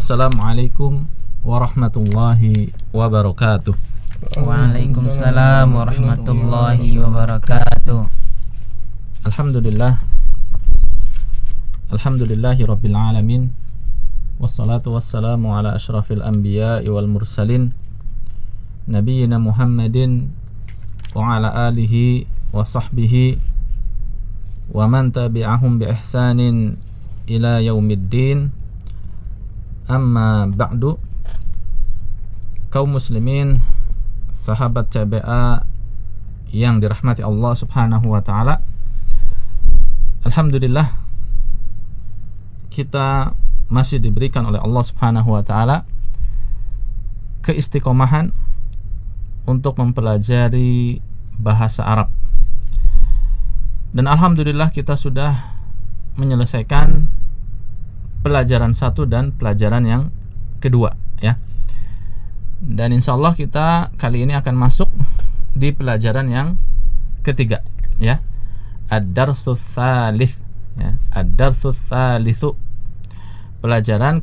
Assalamualaikum warahmatullahi wabarakatuh. Waalaikumsalam warahmatullahi wabarakatuh. Alhamdulillahi rabbil alamin. Wassalatu wassalamu ala asyrafil anbiya'i wal mursalin Nabiyyina Muhammadin wa ala alihi wa sahbihi wa man tabi'ahum bi ihsanin ila yaumiddin. Amma ba'du. Kaum muslimin, sahabat CBA yang dirahmati Allah Subhanahu wa taala. Alhamdulillah, kita masih diberikan oleh Allah Subhanahu wa taala keistiqomahan untuk mempelajari bahasa Arab. Dan alhamdulillah kita sudah menyelesaikan pelajaran 1 dan pelajaran yang kedua, ya. Dan insyaallah kita kali ini akan masuk di pelajaran yang ketiga, ya. Ad-darsus tsalits, ya. Ad-darsus tsalitsu, pelajaran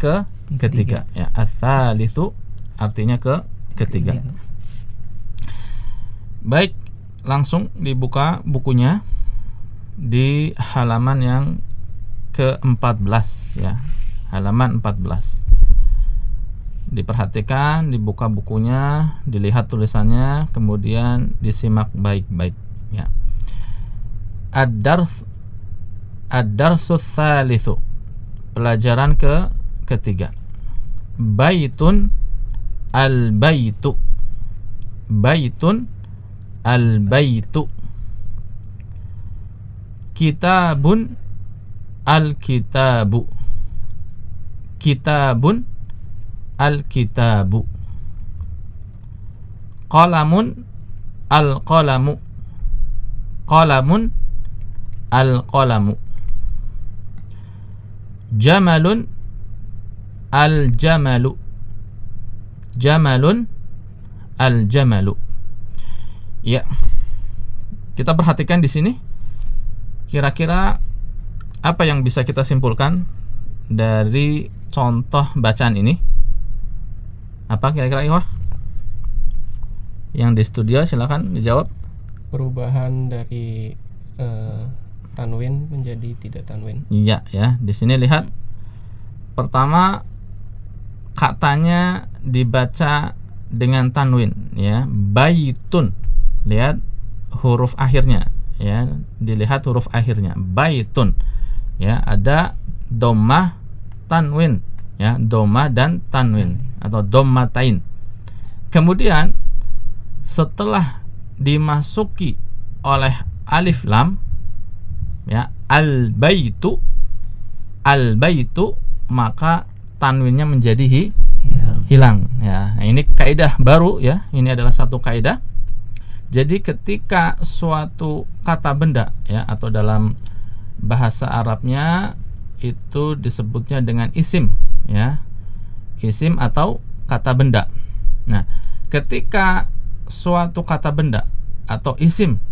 ketiga, ya. Ats-tsalitsu artinya ketiga. Baik, langsung dibuka bukunya di halaman yang ke-14, ya. Halaman 14. Diperhatikan, dibuka bukunya, dilihat tulisannya, kemudian disimak baik-baik, ya. Ad-darsus tsalitsu, pelajaran ketiga. Baitun al-baitu. Baitun al-baitu. Kitabun al-kitabu. Kitabun al-kitabu. Qalamun al-qalamu. Qalamun al-qalamu. Jamalun al-jamalu. Jamalun al-jamalu. Ya. Kita perhatikan di sini. Kira-kira apa yang bisa kita simpulkan dari contoh bacaan ini? Apa kira-kira, Ikhwah? Yang di studio silakan dijawab. Perubahan dari tanwin menjadi tidak tanwin. Iya, ya. Di sini lihat. Pertama, katanya dibaca dengan tanwin, ya. Baitun. Lihat huruf akhirnya, ya. Dilihat huruf akhirnya. Baitun. Ya, ada dhammah tanwin, ya. Dhammah dan tanwin atau dhammatain. Kemudian setelah dimasuki oleh alif lam, ya, al-baitu, maka tanwinnya menjadi hilang, ya. Nah, ini kaidah baru, ya. Ini adalah satu kaidah. Jadi ketika suatu kata benda, ya, atau dalam bahasa Arabnya itu disebutnya dengan isim, ya. Isim atau kata benda. Nah, ketika suatu kata benda atau isim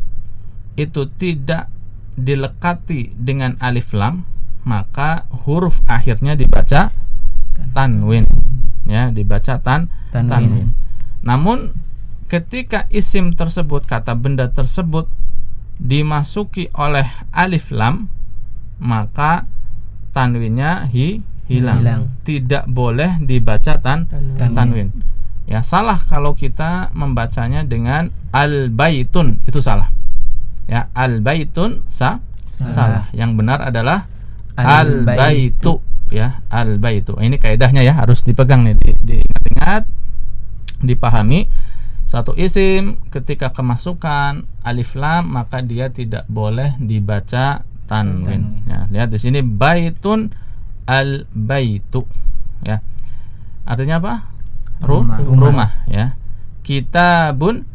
itu tidak dilekati dengan alif lam, maka huruf akhirnya dibaca tanwin, ya, dibaca tanwin. Namun ketika isim tersebut, kata benda tersebut dimasuki oleh alif lam, maka tanwinnya hilang. Tidak boleh dibaca tanwin. Ya, salah kalau kita membacanya dengan al-baitun, itu salah. Ya, al-baitun salah. Yang benar adalah al-baitu, ya, al-baitu. Ini kaidahnya, ya, harus dipegang nih, diingat-ingat, dipahami. Satu isim ketika kemasukan alif lam, maka dia tidak boleh dibaca tanwin. Ya, lihat di sini baitun al-baitu, ya. Artinya apa? Rumah, ya. Kitabun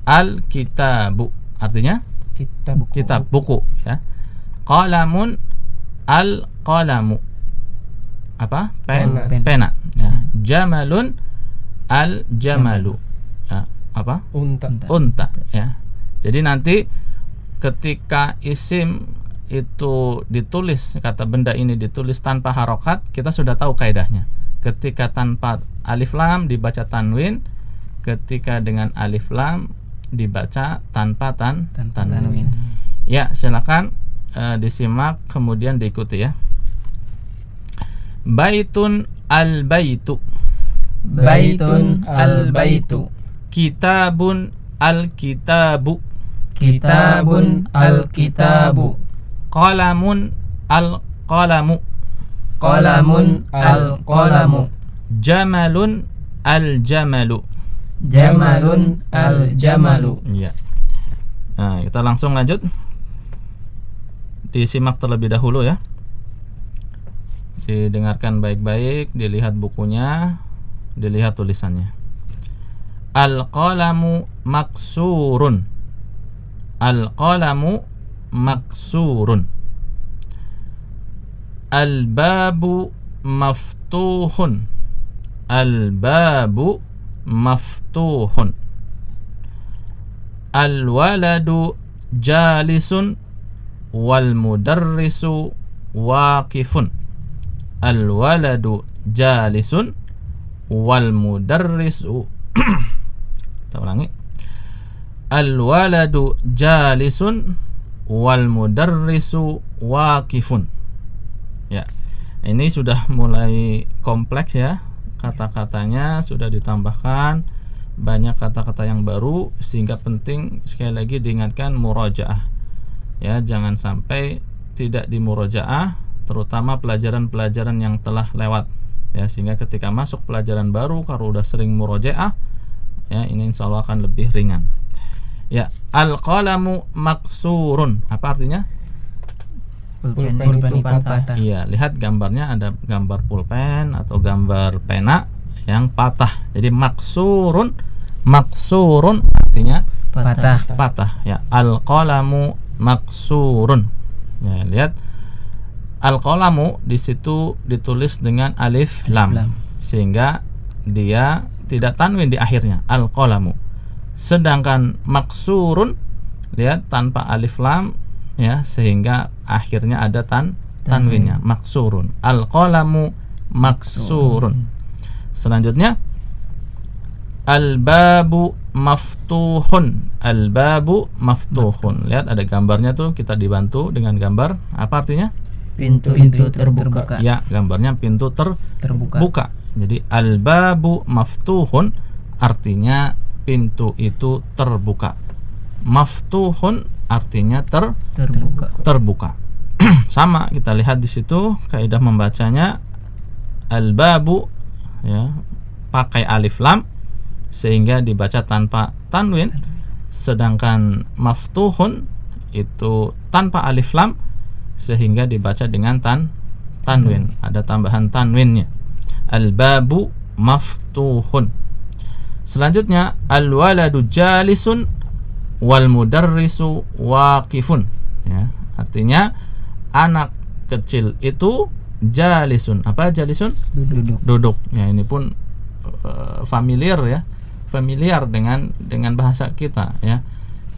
al-kitabu, artinya kitab, buku, ya. Qalamun al-qalamu, apa? Pena, ya. Jamalun al-jamalu, ya. Apa? Unta, ya. Jadi nanti ketika isim itu ditulis, kata benda ini ditulis tanpa harokat, kita sudah tahu kaidahnya. Ketika tanpa alif lam dibaca tanwin, ketika dengan alif lam dibaca tanpa tanwin. Ya, silakan disimak kemudian diikuti ya. Baitun al-baitu. Baitun al-baitu. Kitabun al-kitabu. Kitabun al-kitabu. Qalamun al-qalamu. Qalamun al-qalamu. Jamalun al-jamalu. Jamalun al-jamalu. Ya. Nah, kita langsung lanjut. Disimak terlebih dahulu ya. Didengarkan baik-baik, dilihat bukunya, dilihat tulisannya. Al-qalamu maksurun. Al-qalamu maksurun. Al-babu maftuhun. Al-babu maftuhun. Al-waladu jalisun wal mudarrisu waqifun. Al-waladu jalisun wal mudarrisu kita ulangi. Al-waladu jalisun wal mudarrisu waqifun. Ya. Ini sudah mulai kompleks ya. Kata-katanya sudah ditambahkan banyak kata-kata yang baru, sehingga penting sekali lagi diingatkan murajaah. Ya, jangan sampai tidak dimurajaah, terutama pelajaran-pelajaran yang telah lewat. Ya, sehingga ketika masuk pelajaran baru kalau udah sering murajaah, ya ini insya Allah akan lebih ringan. Ya, al-qalamu maksurun. Apa artinya? Pulpen itu patah. Iya, lihat gambarnya, ada gambar pulpen atau gambar pena yang patah. Jadi maksurun, maksurun artinya patah. Ya, al-qalamu maksurun. Ya, lihat al-qalamu di situ ditulis dengan alif lam, sehingga dia tidak tanwin di akhirnya, al-qalamu. Sedangkan maksurun, lihat tanpa alif lam ya, sehingga akhirnya ada tanwinnya, maksurun. Al-qalamu maksurun. Selanjutnya al-babu maftuhun. Al-babu maftuhun. Lihat ada gambarnya tuh, kita dibantu dengan gambar. Apa artinya? Pintu terbuka. Ya, gambarnya pintu terbuka. Jadi al-babu maftuhun artinya pintu itu terbuka. Maftuhun artinya terbuka. Sama, kita lihat di situ kaidah membacanya. Al-babu ya pakai alif lam sehingga dibaca tanpa tanwin, sedangkan maftuhun itu tanpa alif lam sehingga dibaca dengan tanwin, ada tambahan tanwinnya. Al-babu maftuhun. Selanjutnya al-waladu jalisun wal mudarrisu waqifun. Ya, artinya anak kecil itu jalisun. Apa jalisun? Duduk. Ya, ini pun familiar ya. Familiar dengan bahasa kita ya.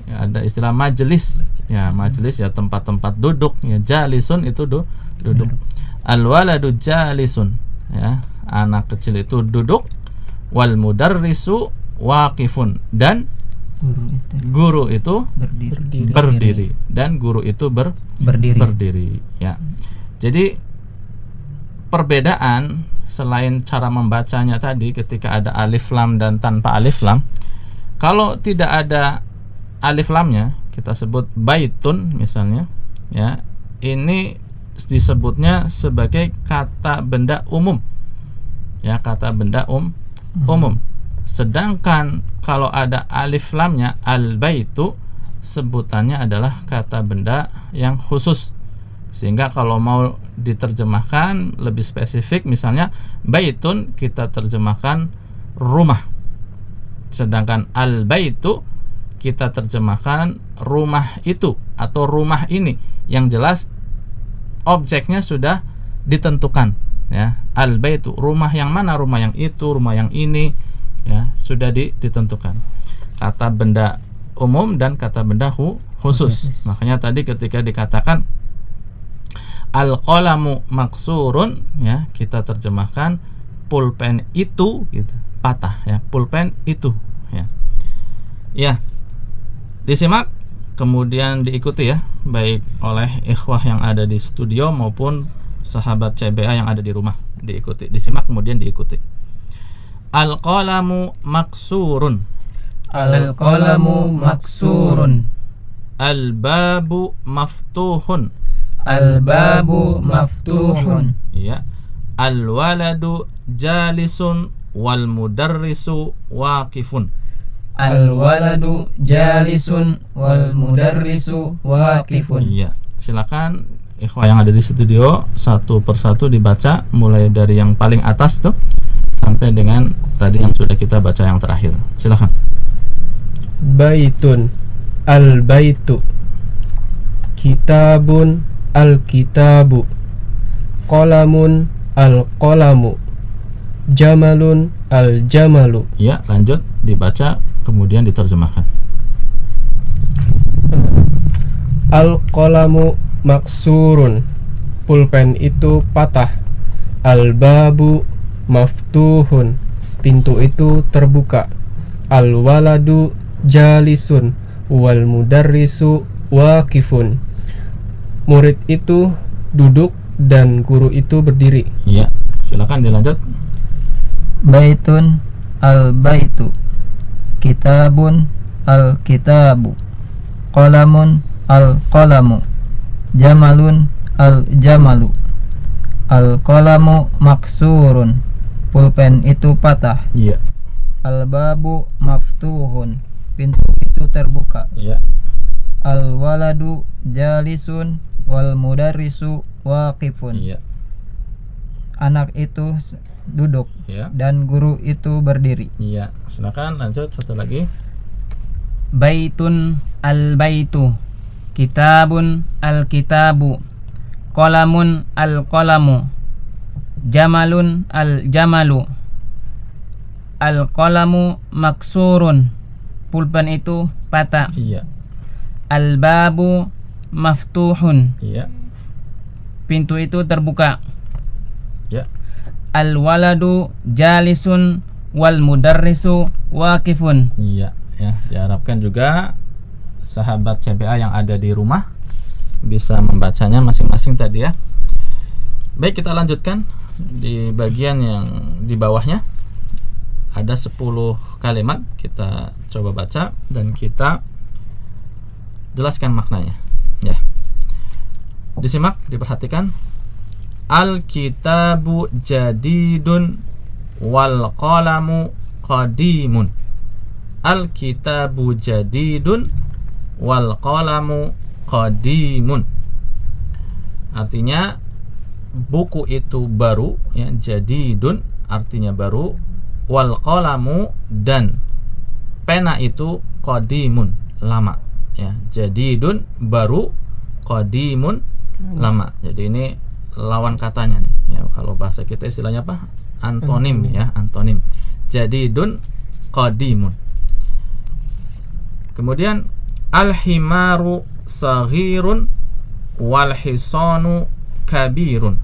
Ya, ada istilah majelis. Ya, majelis ya tempat-tempat duduk ya. Jalisun itu duduk. Al-waladu jalisun. Ya, anak kecil itu duduk. Wal mudarrisu waqifun, dan guru itu berdiri dan guru itu berdiri ya. Jadi perbedaan selain cara membacanya tadi ketika ada alif lam dan tanpa alif lam. Kalau tidak ada alif lamnya, kita sebut baitun misalnya ya, ini disebutnya sebagai kata benda umum ya, kata benda umum. Sedangkan kalau ada alif lamnya, al-baitu, sebutannya adalah kata benda yang khusus. Sehingga kalau mau diterjemahkan lebih spesifik, misalnya baitun kita terjemahkan rumah. Sedangkan al-baitu kita terjemahkan rumah itu atau rumah ini. Yang jelas objeknya sudah ditentukan ya. Al-baitu, rumah yang mana, rumah yang itu, rumah yang ini ya, sudah ditentukan. Kata benda umum dan kata benda khusus. Makanya tadi ketika dikatakan al-qalamu maksurun ya, kita terjemahkan pulpen itu gitu, patah ya, pulpen itu ya. Ya. Disimak kemudian diikuti ya, baik oleh ikhwah yang ada di studio maupun sahabat CBA yang ada di rumah, diikuti, disimak kemudian diikuti. Al-qalamu maksurun. Al-qalamu maksurun. Al-babu maftuhun. Al-babu maftuhun. Ya. Al-waladu jalisun wal mudarrisu waqifun. Al-waladu jalisun wal mudarrisu waqifun. Iya, silakan ikhwah yang ada di studio satu persatu dibaca mulai dari yang paling atas tuh sampai dengan tadi yang sudah kita baca yang terakhir. Silakan. Baitun, al-baitu. Kitabun, al-kitabu. Qalamun, al-qalamu. Jamalun, al-jamalu. Ya, lanjut dibaca kemudian diterjemahkan. Al-qalamu maksurun. Pulpen itu patah. Al-babu maftuhun. Pintu itu terbuka. Al-waladu jalisun wal mudarrisu waqifun. Murid itu duduk dan guru itu berdiri. Ya, silakan dilanjut. Baitun al-baitu. Kitabun al-kitabu. Qalamun al-qalamu. Jamalun al-jamalu. Al-qalamu maksurun. Pulpen itu patah. Iya. Al-babu maftuhun. Pintu itu terbuka. Iya. Al-waladu jalisun wal mudarrisu waqifun. Iya. Anak itu duduk Iya. dan guru itu berdiri. Iya, silakan lanjut satu lagi. Baitun al-baitu. Kitabun al-kitabu. Qalamun al-qalamu. Jamalun al-jamalu. Al-qalamu maksurun. Pulpen itu patah. Iya. Al-babu maftuhun. Iya. Pintu itu terbuka. Ya. Al-waladu jalisun wal mudarrisu waqifun. Iya, ya, diharapkan juga sahabat CBA yang ada di rumah bisa membacanya masing-masing tadi ya. Baik, kita lanjutkan di bagian yang di bawahnya. Ada 10 kalimat, kita coba baca dan kita jelaskan maknanya. Ya. Disimak, diperhatikan. Al-kitabu jadidun wal qalamu qadimun. Al-kitabu jadidun wal qalamu qadimun. Artinya buku itu baru ya, jadidun artinya baru, wal qalamu dan pena itu qadimun lama ya. Jadidun baru, qadimun lama. Jadi ini lawan katanya nih ya, kalau bahasa kita istilahnya apa? Antonim ya, antonim. Jadidun qadimun. Kemudian al-himaru saghirun wal hisanu kabirun.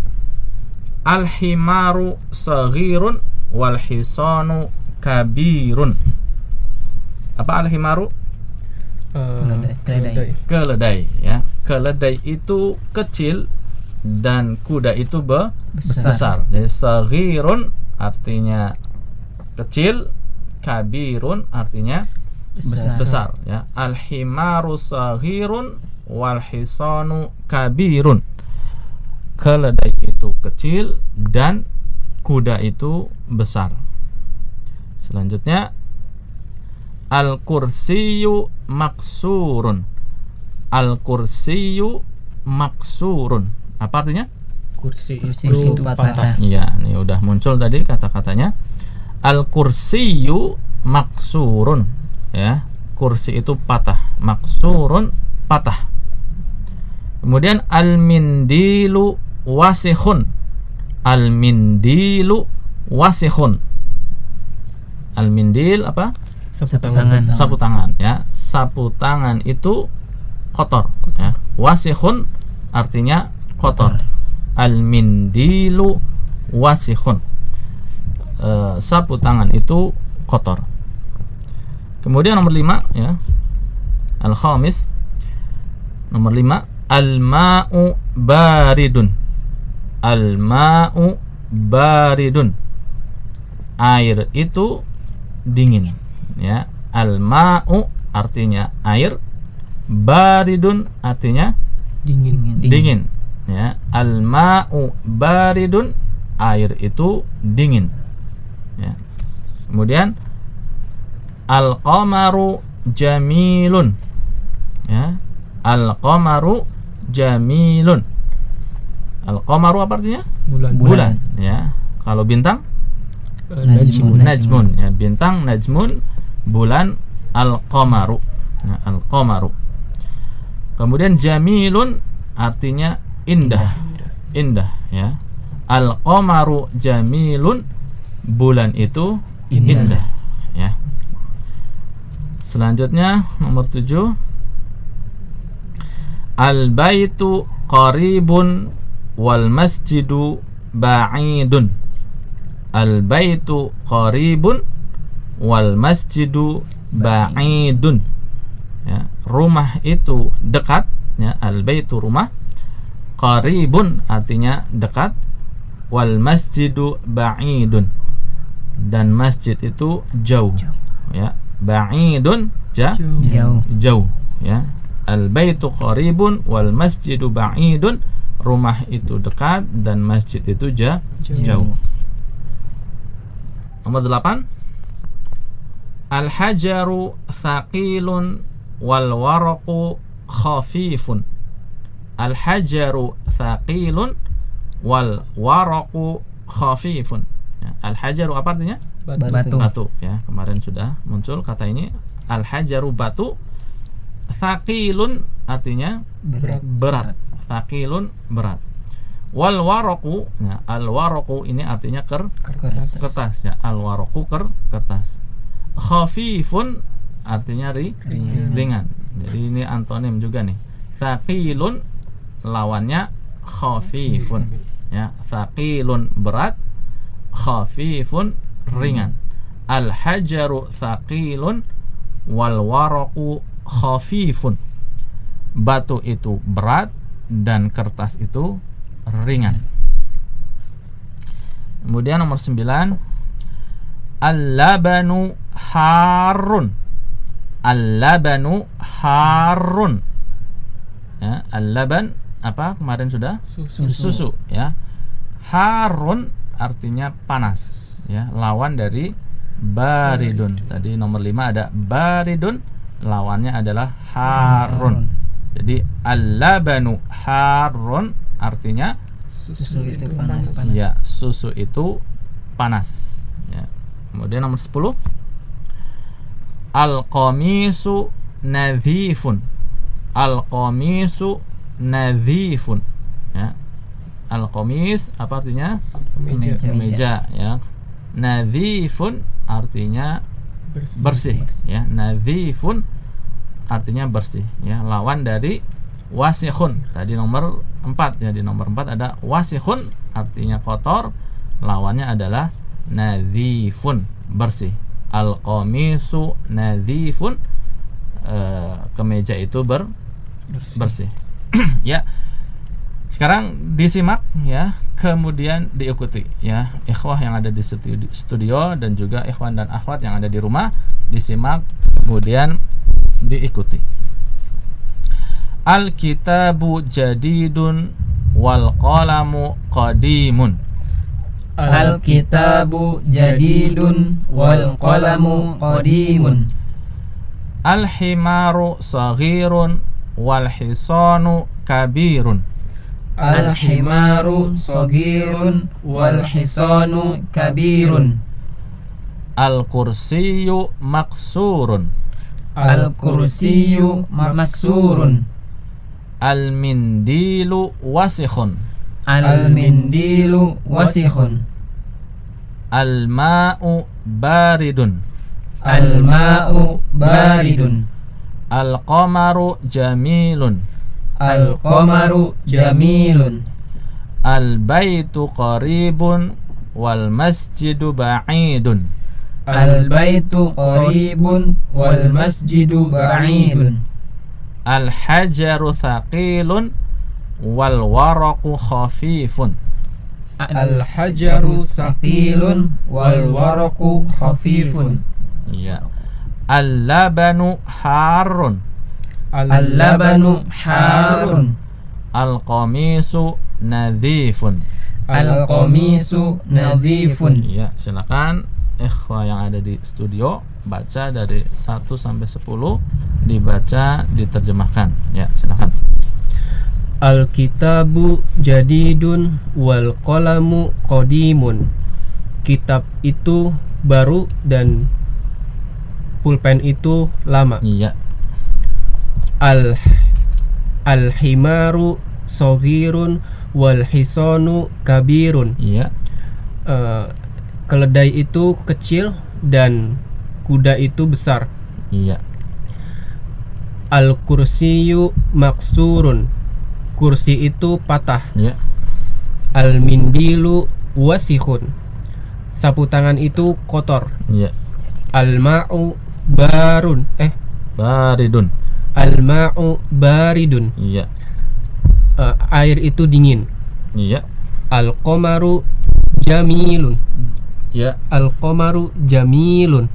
Al-himaru saghirun wal hisanu kabirun. Apa al-himaru? Keledai. Keledai ya. Keledai itu kecil dan kuda itu besar. Jadi saghirun artinya kecil, kabirun artinya besar ya. Al-himaru saghirun wal hisanu kabirun. Keledai itu kecil dan kuda itu besar. Selanjutnya al-kursiyu maksurun. Al-kursiyu maksurun. Apa artinya? Kursi Kursi itu itu patah. Iya, ini udah muncul tadi kata-katanya. Al-kursiyu maksurun ya. Kursi itu patah, maksurun patah. Kemudian al-mindilu wasihun. Al-mindilu wasihun. Al-mindil apa? Sapu tangan. Sapu tangan ya. Sapu tangan itu kotor ya. Wasihun artinya kotor. Al-mindilu wasihun. sapu tangan itu kotor. Kemudian nomor 5 ya. Al-khamis. Nomor 5, al-ma'u baridun. Al-ma'u baridun. Air itu dingin ya. Al-ma'u artinya air, baridun artinya dingin ya. Al-ma'u baridun, air itu dingin ya. Kemudian al-qamaru jamilun ya. Al-qamaru jamilun. Al-qamaru apa artinya? Bulan ya. Kalau bintang najmun ya. Bintang najmun, bulan al-qamaru ya. Al-qamaru. Kemudian jamilun artinya indah ya. Al-qamaru jamilun, bulan itu indah ya. Selanjutnya nomor 7, al-baitu qaribun wal masjidu ba'idun. Al-baitu qaribun wal masjidu ba'idun ya. Rumah itu dekat ya. Al-baitu rumah, qaribun artinya dekat, wal masjidu ba'idun, dan masjid itu jauh ya. Ba'idun jauh ya. Al-baitu qaribun wal masjidu ba'idun, rumah itu dekat dan masjid itu jauh. Nomor 8, al-hajaru thaqilun wal waraqu khafifun. Al-hajaru thaqilun wal waraqu khafifun ya. Al-hajaru apa artinya? Batu ya. Kemarin sudah muncul kata ini. Al-hajaru batu, thaqilun artinya berat. Thaqilun berat. Wal waraqu ya. Al waraqu ini artinya kertas ya. Al waraqu kertas. Khafifun artinya ringan. Jadi ini antonim juga nih. Thaqilun lawannya khafifun ya. Thaqilun berat, khafifun ringan. Al hajaru thaqilun wal waraqu khafifun. Batu itu berat dan kertas itu ringan. Kemudian nomor 9, al-labanu harun. Al-labanu harun ya. Al-laban apa kemarin sudah? Susu ya. Harun artinya panas ya. Lawan dari baridun. Tadi nomor 5 ada baridun, lawannya adalah harun. Jadi al-labanu harun artinya Susu itu panas. ya, susu itu panas ya. Kemudian nomor 10, al-qamisu nadhifun. Al-qamisu nadhifun ya. Al-qamis apa artinya? Kemeja ya. Nadhifun artinya bersih ya. Nadhifun artinya bersih ya. Lawan dari wasikhun. Tadi nomor 4 ya. Di nomor 4 ada wasikhun artinya kotor, lawannya adalah nadhifun, bersih. Al-qamisu nadhifun, kemeja itu bersih. Ya. Sekarang disimak ya, kemudian diikuti ya. Ikhwah yang ada di studio dan juga ikhwan dan akhwat yang ada di rumah, disimak kemudian diikuti. Al-kitabu jadidun wal qalamu qadimun. Al-kitabu jadidun wal qalamu qadimun. Al-himaru saghirun wal hisanu kabirun. Al-himaru saghirun wal hisanu kabirun. Al-kursiyu maksurun. Al-kursiyu maksurun. Al-mindilu wasikhun. Al-mindilu wasikhun. Al-ma'u baridun. Al-ma'u baridun. Al-qamaru jamilun. Al-qamaru jamilun. Al-baitu qaribun wal masjidu ba'idun. Al-baitu qaribun wal masjidu ba'idun. Al-hajaru thaqilun wal waraqu khafifun. Al-hajaru saqilun wal waraqu khafifun. Ya. Al-labanu harun. Al-labanu harun. Al-qamisu nadhifun. Al-qamisu nadhifun. Ya, silakan ikhwah yang ada di studio baca dari 1 sampai 10, dibaca, diterjemahkan. Ya, silakan. Al-kitabu jadidun wal qalamu qadimun. Kitab itu baru dan pulpen itu lama. Iya. Al-himaru soghirun wal hisanu kabirun. Iya. Keledai itu kecil dan kuda itu besar. Iya. Al-kursiyu maksurun. Kursi itu patah. Iya. Al-mindilu wasihun. Sapu tangan itu kotor. Iya. Al-ma'u baridun. Al-ma'u baridun. Iya. Air itu dingin. Iya. Al-qamaru jamilun. Iya. Al-qamaru jamilun.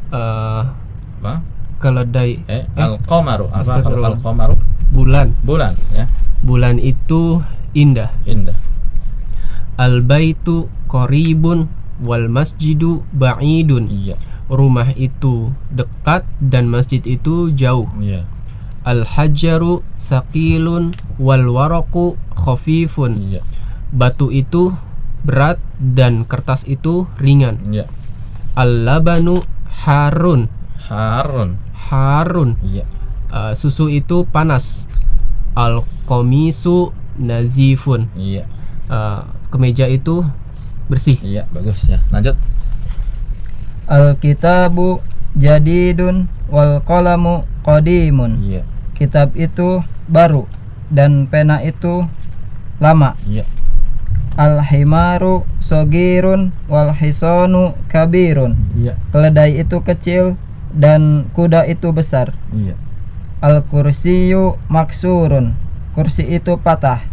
Apa? Keledai Al-qamaru. Apa kalau Astagfirullah. al-qamaru? bulan. Bulan, ya. Bulan itu indah. Indah. Al-baitu qaribun wal masjidu ba'idun. Iya. Rumah itu dekat dan masjid itu jauh. Iya. Al-hajaru saqilun wal waraqu khafifun. Iya. Batu itu berat dan kertas itu ringan. Iya. Al-labanu harun. Harun. Harun. Iya. Susu itu panas. Al-qamisu nazifun. Iya. Kemeja itu bersih. Iya, bagus ya. Lanjut. Al-kitabu jadidun wal qalamu qadimun. Iya. Kitab itu baru dan pena itu lama. Iya. Al-himaru sogirun wal hisanu kabirun. Iya. Keledai itu kecil dan kuda itu besar. Iya. Al-kursiyu maksurun. Kursi itu patah.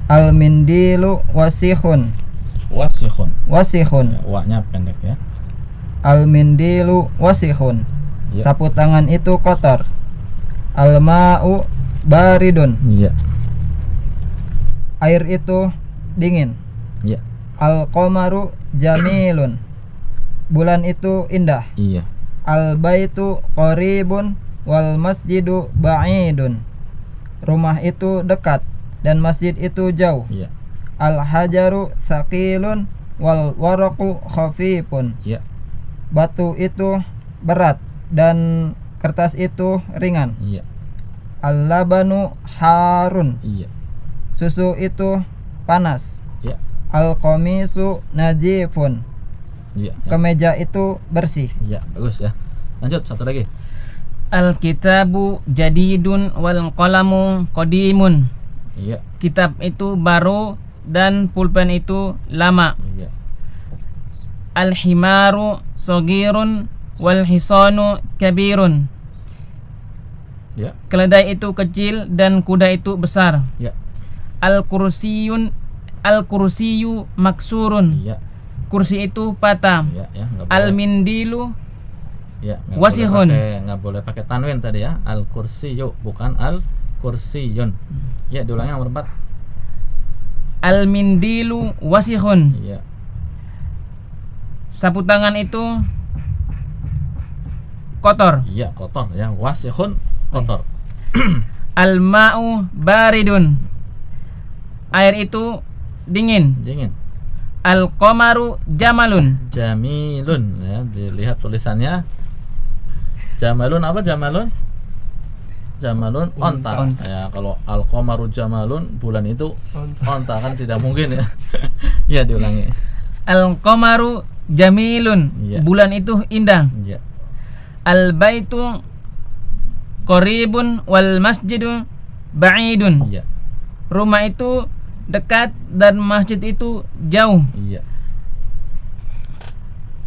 Al-mindilu wasihun. Wasihun. Ya, wa-nya pendek ya. Al-mindilu wasihun. Iya. Sapu tangan itu kotor. Al-ma'u baridun. Iya. Air itu dingin. Iya. Al-qamaru jamilun. Bulan itu indah. Iya. Al-baitu qaribun wal masjidu ba'idun. Rumah itu dekat dan masjid itu jauh. Iya. Al-hajaru thaqilun wal waraqu khafifun. Iya. Batu itu berat dan kertas itu ringan. Iya. Al-labanu harun. Iya. Susu itu panas. Iya. Al-qamisu najifun. Iya. Kemeja itu bersih. Iya, bagus ya. Lanjut satu lagi. Al-kitabu jadidun wal qalamu qadimun. Iya. Kitab itu baru dan pulpen itu lama. Iya. Al-himaru sogirun wal hisanu kabirun. Iya. Keledai itu kecil dan kuda itu besar. Iya. Al-kursiyu maksurun. Iya. Kursi itu patah. Iya, ya, nggak boleh. Al-mindilu Ya, wasihun. Nggak boleh pakai tanwin tadi ya. Al-kursiyu bukan al-kursiyun. Ya, diulangi nomor 4. al-mindilu wasihun. Iya. Sapu tangan itu kotor. Iya, kotor ya. Wasihun kotor. Al-ma'u baridun. Air itu dingin. Dingin. Al-qamaru jamalun. Jamilun ya, dilihat tulisannya. Jamalun apa jamalun? Jamalun onta. Onta. Ya, kalau al-qamaru jamalun bulan itu onta kan tidak mungkin ya. Ya, diulangi. Al-qamaru jamilun. Iya. Bulan itu indah. Iya. Al-baitu qaribun wal masjidu ba'idun. Iya. Rumah itu dekat dan masjid itu jauh. Iya.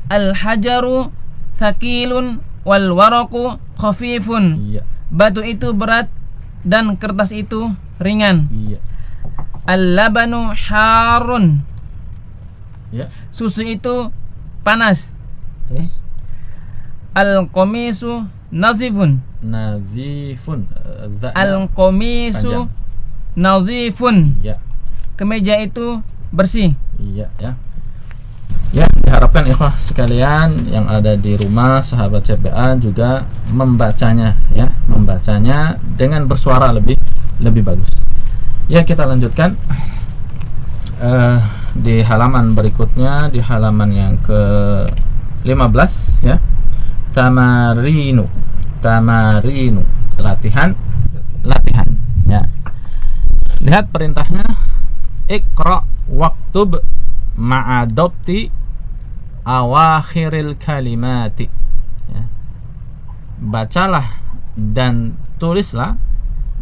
Al-hajaru thaqilun wal waraqu khafifun. Iya. Batu itu berat dan kertas itu ringan. Iya. Al-labanu harun. Ya. Susu itu panas. Terus Al-qamisu nazifun. nazifun. Al-qamisu panjang. nazifun. Iya. Kemeja itu bersih. Iya ya. Ya, diharapkan ikhwah sekalian yang ada di rumah, sahabat CPA juga membacanya ya, membacanya dengan bersuara lebih bagus. Ya, kita lanjutkan di halaman berikutnya, di halaman yang ke-15 ya. Tamarinu. Latihan ya. Lihat perintahnya, Iqra waktub ma'adopti awakhiril kalimati ya. Bacalah dan tulislah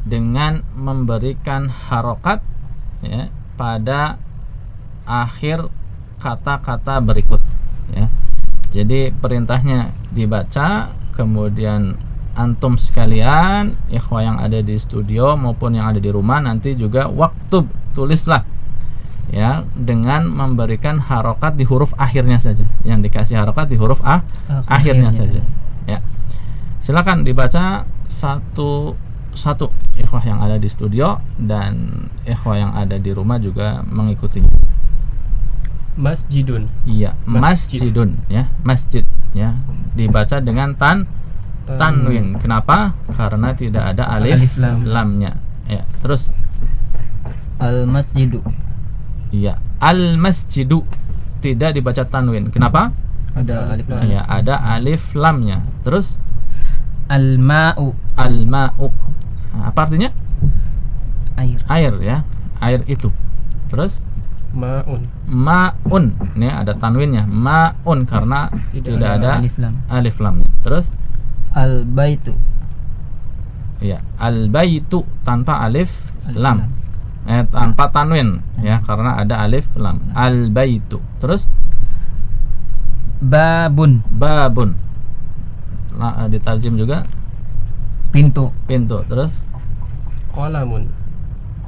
dengan memberikan harokat ya, pada akhir kata-kata berikut ya. Jadi perintahnya dibaca, kemudian antum sekalian ikhwah yang ada di studio maupun yang ada di rumah nanti juga waktub, tulislah ya, dengan memberikan harokat di huruf akhirnya saja. Yang dikasih harokat di huruf akhirnya saja ya. Silakan dibaca satu-satu ikhwah yang ada di studio dan ikhwah yang ada di rumah juga mengikutinya. Masjidun. Iya, masjidun ya, masjid ya. Dibaca dengan tanwin. Kenapa? Karena tidak ada alif lamnya ya. Terus Al-masjidu. iya, al-masjidu tidak dibaca tanwin. Kenapa? Ada alif lam. Ya, ada alif lamnya. Terus Al-ma'u. al-ma'u. Apa artinya? Air. Ya, air itu. Terus Ma'un. ma'un. Ini ada tanwinnya. Ma'un karena tidak ada alif lamnya. Terus Al-baitu. ya, al-baitu tanpa alif lam. Tanpa tanwin ya, karena ada alif lam. Al-baitu. Terus Babun. Ditarjim juga Pintu. Terus Qalamun.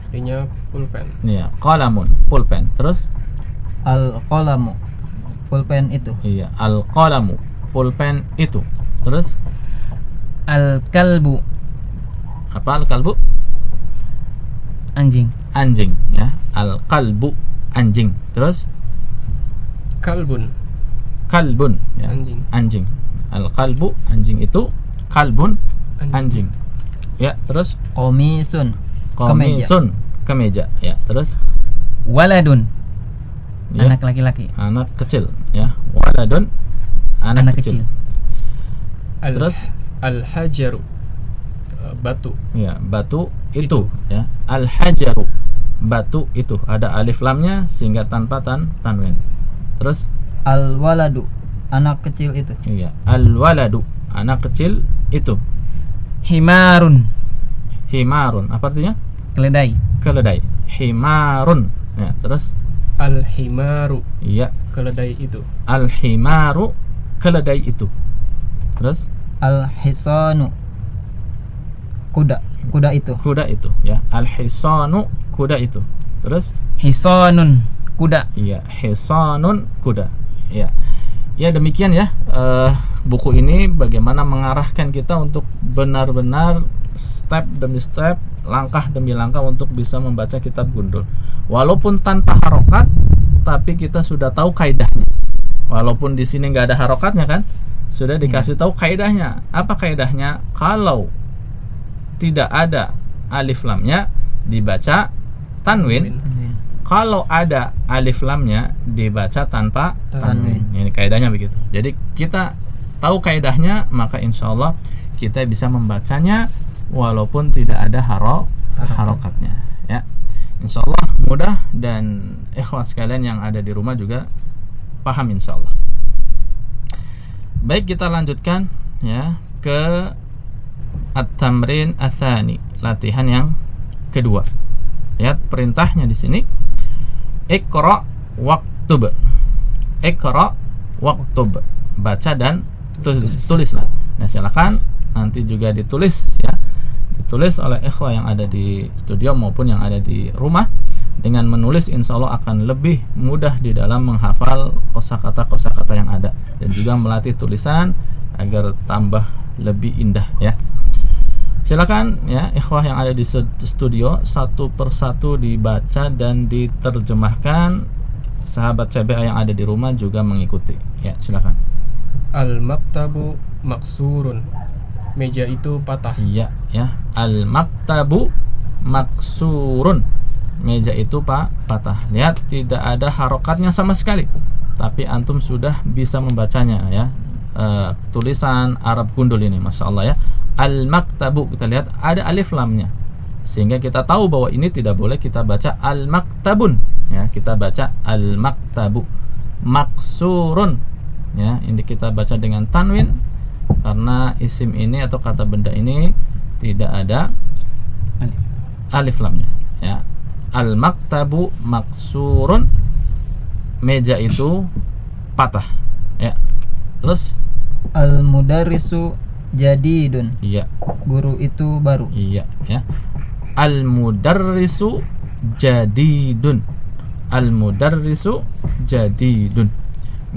Artinya pulpen. iya, qalamun, pulpen. Terus Al-qalamu. Pulpen itu. iya, al-qalamu, pulpen itu. Terus Al-kalbu. apa al-kalbu? Anjing. Ya, al-kalbu, anjing. Terus Kalbun. ya, Anjing. al-kalbu, anjing itu. Kalbun, anjing ya. Terus Qamisun. qamisun, kemeja ya. Terus Waladun. ya, Anak laki-laki. anak kecil ya. Waladun, anak kecil. Terus Al-hajaru. Batu. ya, batu itu ya. Al-hajaru, batu itu. Ada alif lamnya sehingga tanpa tanwin. Terus Al-waladu. Anak kecil itu. iya, al-waladu, anak kecil itu. Himarun. Apa artinya? Keledai. Himarun ya. Terus Al-himaru. iya, Keledai itu. al-himaru, keledai itu. Terus Al-hisanu. Kuda itu. ya. Al-hisanu, kuda itu. Terus Hisonun. Kuda. iya, hisanun, kuda ya. Ya, demikian ya buku ini bagaimana mengarahkan kita untuk benar-benar step demi step, langkah demi langkah untuk bisa membaca kitab Gundul. Walaupun tanpa harokat, tapi kita sudah tahu kaidahnya. Walaupun di sini nggak ada harokatnya kan, sudah dikasih tahu kaidahnya. Apa kaidahnya? Kalau tidak ada alif lamnya dibaca tanwin. Kalau ada alif lamnya dibaca tanpa tanwin. Ini kaidahnya begitu. Jadi kita tahu kaidahnya, maka insya Allah kita bisa membacanya walaupun tidak ada harokatnya. Ya, insya Allah mudah dan ikhwas sekalian yang ada di rumah juga paham insya Allah. Baik, kita lanjutkan ya ke at-tamrin ats-tsani, latihan yang kedua. Lihat perintahnya di sini. Iqra waktub. Iqra waktub. Baca dan tulislah. Nah, silakan nanti juga ditulis ya. Ditulis oleh ikhwah yang ada di studio maupun yang ada di rumah. Dengan menulis insya Allah akan lebih mudah di dalam menghafal kosakata yang ada, dan juga melatih tulisan agar tambah lebih indah ya. Silakan ya ikhwah yang ada di studio satu persatu dibaca dan diterjemahkan. Sahabat CBA yang ada di rumah juga mengikuti ya, silakan. Al-maktabu maksurun. Meja itu patah. Iya ya. Al-maktabu maksurun. Meja itu patah. Lihat, tidak ada harokatnya sama sekali, tapi antum sudah bisa membacanya ya. Tulisan Arab gundul ini, masya Allah ya. Al-maktabu, kita lihat ada alif lamnya, sehingga kita tahu bahwa ini tidak boleh kita baca al-maktabun ya, kita baca al-maktabu. Maksurun ya, ini kita baca dengan tanwin karena isim ini atau kata benda ini tidak ada alif lamnya ya. Al-maktabu maksurun. Meja itu patah ya. Terus Al-mudarrisu jadidun. iya. Guru itu baru. Iya ya. Al-mudarrisu jadidun. Al-mudarrisu jadidun.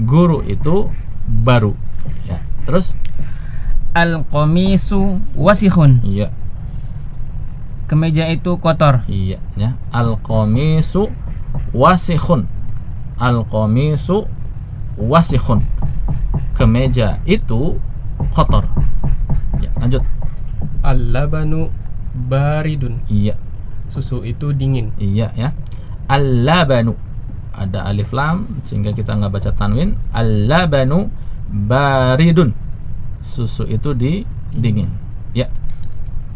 Guru itu baru ya. Terus Al-qamisu wasikhun. iya. Kemeja itu kotor. Iya ya. Al-qamisu wasikhun. Al-qamisu wasikhun. Kemeja itu kotor. Ya, lanjut. Al-labanu baridun. Iya. Susu itu dingin. Iya ya. Al-labanu, ada alif lam sehingga kita nggak baca tanwin. Al-labanu baridun. Susu itu dingin. Ya.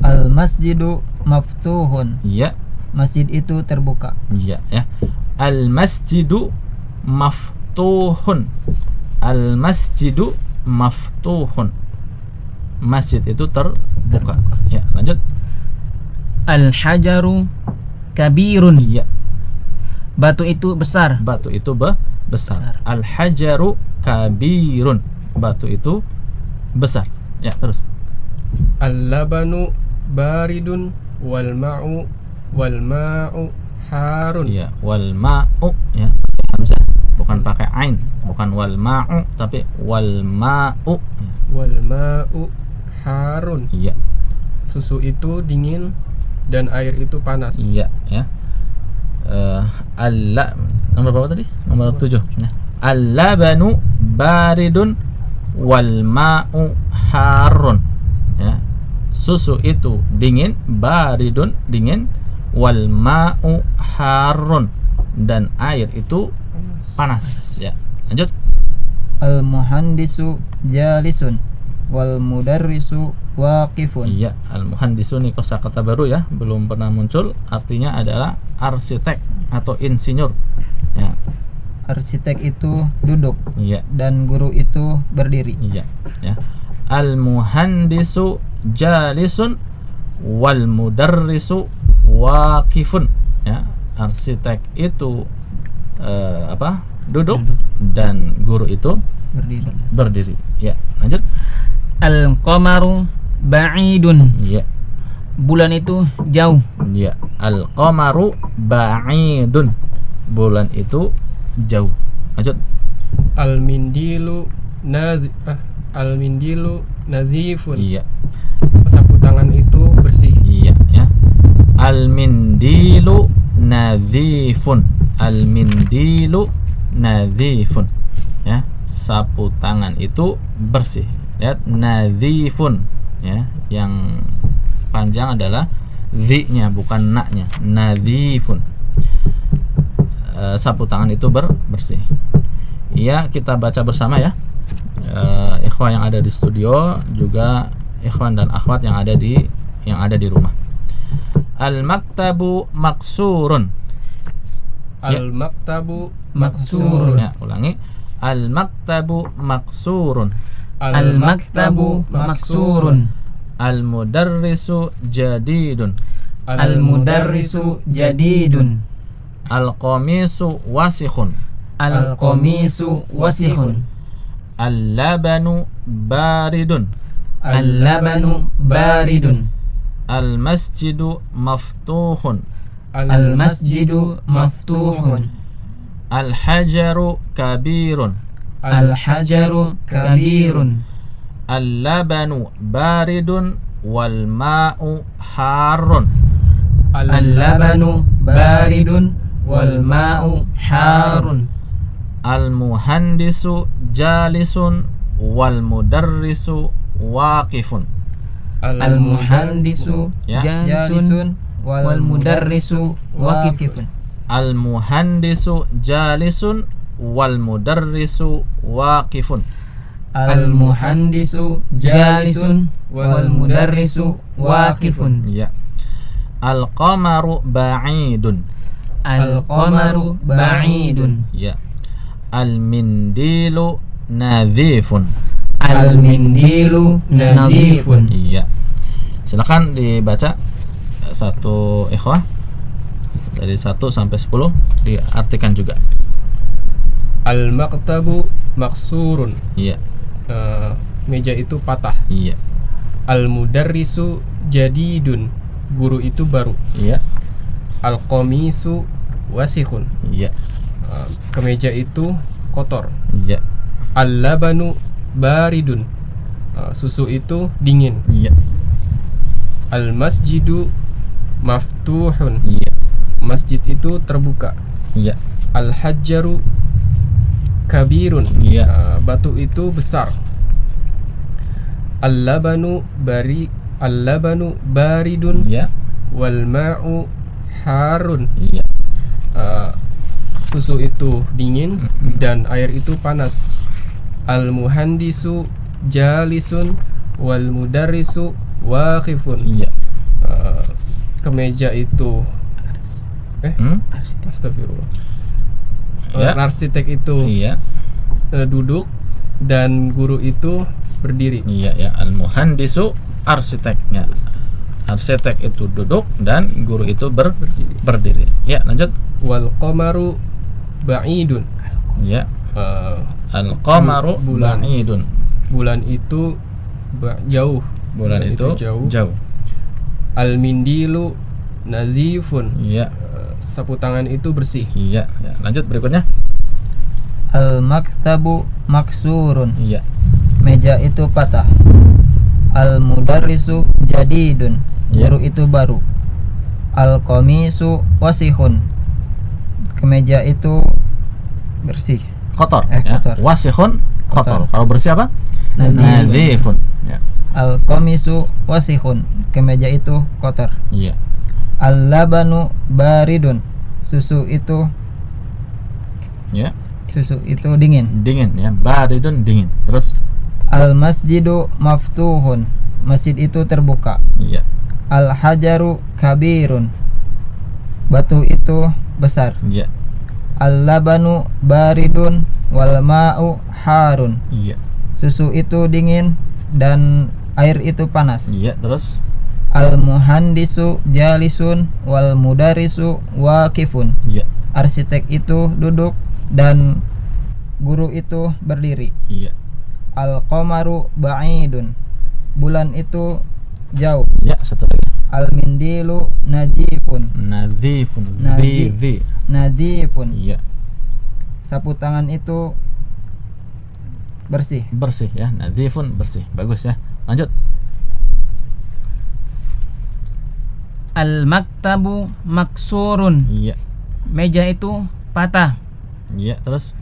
Al-masjidu maftuhun. Iya. Masjid itu terbuka. Iya ya. Al-masjidu maftuhun. Al-masjidu maftuhun. Masjid itu terbuka. Ya, lanjut. Al-hajaru kabirun. Iya. Batu itu besar. Batu itu besar. Besar. Al-hajaru kabirun. Batu itu besar. Ya, terus. Al-labanu baridun wal ma'u harun. Iya, wal ma'u ya. Hamzah, bukan pakai ain, bukan wal ma'u tapi wal ma'u. Wal ma'u harun. Iya. Susu itu dingin dan air itu panas. Iya ya. Nomor berapa tadi? Nomor 7 ya. Al-labanu baridun wal ma'u harun ya. Susu itu dingin, baridun dingin, wal ma'u harun dan air itu panas ya. Lanjut. Al-muhandisu jalisun wal mudarrisu waqifun. Iya, al-muhandisu ini kosakata baru ya, belum pernah muncul. Artinya adalah arsitek atau insinyur ya. Arsitek itu duduk Iya. dan guru itu berdiri. Iya ya. Al-muhandisu jalisun wal mudarrisu waqifun ya. Arsitek itu duduk dan guru itu berdiri ya. Lanjut. Al-qamaru ba'idun. Iya. Bulan itu jauh. Ya, al-qamaru ba'idun. Bulan itu jauh. Lanjut. Al-mindilu nazifun. Iya. Sapu tangan itu bersih. Iya ya. Al-mindilu nadhifun. Al-mindilu nadhifun. Ya, sapu tangan itu bersih. Lihat, nadhifun ya, yang panjang adalah dhi-nya bukan na-nya. Nadhifun. Sapu tangan itu bersih. Iya, kita baca bersama ya. Ikhwan yang ada di studio juga ikhwan dan akhwat yang ada di rumah. Al-maktabu maksurun. Al-maktabu maksurun. Ya, ulangi. Al-maktabu maksurun. Al-maktabu maksurun. Al-mudarrisu jadidun. Al-mudarrisu jadidun. Al-qamisu wasikhun. Al-qamisu wasikhun. Al-labanu baridun. Al-labanu baridun. Al-masjidu maftuhun. Al-masjidu maftuhun. Al-hajaru kabirun. Al-hajaru kabirun. Al-labanu baridun wal ma'u harun. Al-labanu baridun wal ma'u harun. Al-muhandisu jalisun wal mudarrisu waqifun. Al-muhandisu Ya. jalisun wal mudarrisu waqifun. Al-muhandisu jalisun wal mudarrisu waqifun. Al-muhandisu jalisun wal mudarrisu waqifun. Ya. Al-qamaru ba'idun. Al-qamaru ba'idun. Ya. Al-mindilu nadhifun. Al-mindilu nadhifun. Iya. Silakan dibaca satu ikhwah dari 1 sampai 10 diartikan juga. Al-maktabu maksurun. Iya. Meja itu patah. Iya. Al-mudarrisu jadidun. Guru itu baru. Iya. Al-qamisu wasikhun. Iya. Kemeja itu kotor. Iya. Al-labanu baridun. Susu itu dingin. Iya. Al-masjidu maftuhun. Iya. Masjid itu terbuka. Iya. Al-hajjaru kabirun. Iya. Batu itu besar. Al-labanu baridun Iya. wal ma'u harun. Iya. Susu itu dingin dan air itu panas. Al-muhandisu jalisun wal mudarrisu waqifun. Iya. Kemeja itu astagfirullah. Ya. Arsitek itu Iya. duduk dan guru itu berdiri. Iya, ya. Al-muhandisu arsiteknya. Arsitek itu duduk dan guru itu berdiri. Ya, lanjut. Wal qamaru ba'idun. Ya. Al-qamaru Bulan. ba'idun. Bulan itu jauh. Bulan itu jauh. Al-mindilu nazifun. Iya. Sapu tangan itu bersih. Iya, ya. Lanjut berikutnya. Al-maktabu maksurun. Iya. Meja itu patah. Al-mudarrisu jadidun. Iya. Guru itu baru. Al-qamisu wasihun. Kemeja itu bersih. Kotor, kotor. ya. Wasihun kotor. Kotor. Kalau bersih apa? Nadzifun. Ya. Al-qamisu wasihun. Kemeja itu kotor. Iya. Al-labanu baridun. Susu itu Ya. dingin. Dingin, ya. Baridun dingin. Terus Al-masjidu maftuhun. Masjid itu terbuka. iya. Al-hajaru kabirun. Batu itu besar. Iya. Al-labanu baridun wal ma'u harun. Iya. Susu itu dingin dan air itu panas. Iya, terus Al-muhandisu jalisun wal mudarisu waqifun. iya. Arsitek itu duduk dan guru itu berdiri. Iya. Al-qamaru ba'idun. Bulan itu jauh. Ya, satu lagi. Al-mindilu najifun. Nadzifun. Nadhi- Dhi. Nadifun. Iya. Sapu tangan itu bersih. Bersih, ya. Nadzifun, bersih. Bagus, ya. Lanjut. Al-maktabu maksurun. Iya. Meja itu patah. Iya, terus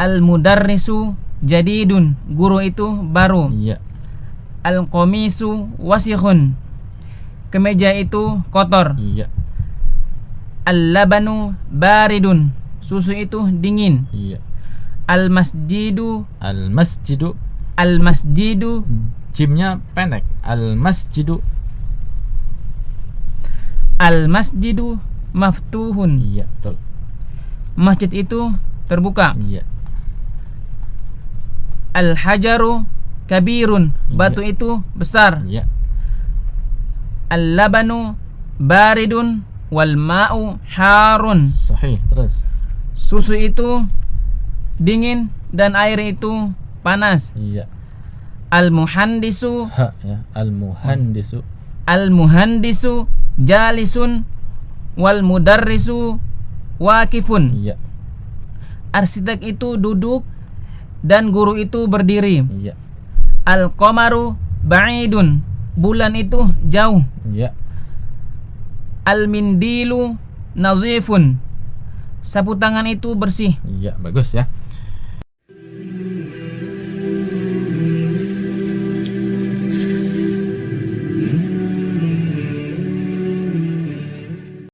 Al-mudarrisu jadidun. Guru itu baru. iya. Al-qamisu wasikhun. Kemeja itu kotor. Iya. Al-labanu baridun. Susu itu dingin. Iya. Al-masjidu Al-masjidu jimnya pendek. Al-masjidu maftuhun. Iya, betul. Masjid itu terbuka. Iya. Al-hajaru kabirun. Iya. Batu itu besar. Iya. Al-labanu baridun wal ma'u harun. Sahih. Terus. Susu itu dingin dan air itu panas. Iya. Al-muhandisu Ha ya. Al-muhandisu. al-muhandisu jalisun wal mudarrisu waqifun. Iya. Arsitek itu duduk dan guru itu berdiri. Iya. Al-qamaru ba'idun, bulan itu jauh. Iya. Al-mindilu nazifun, sapu tangan itu bersih. Iya, bagus ya.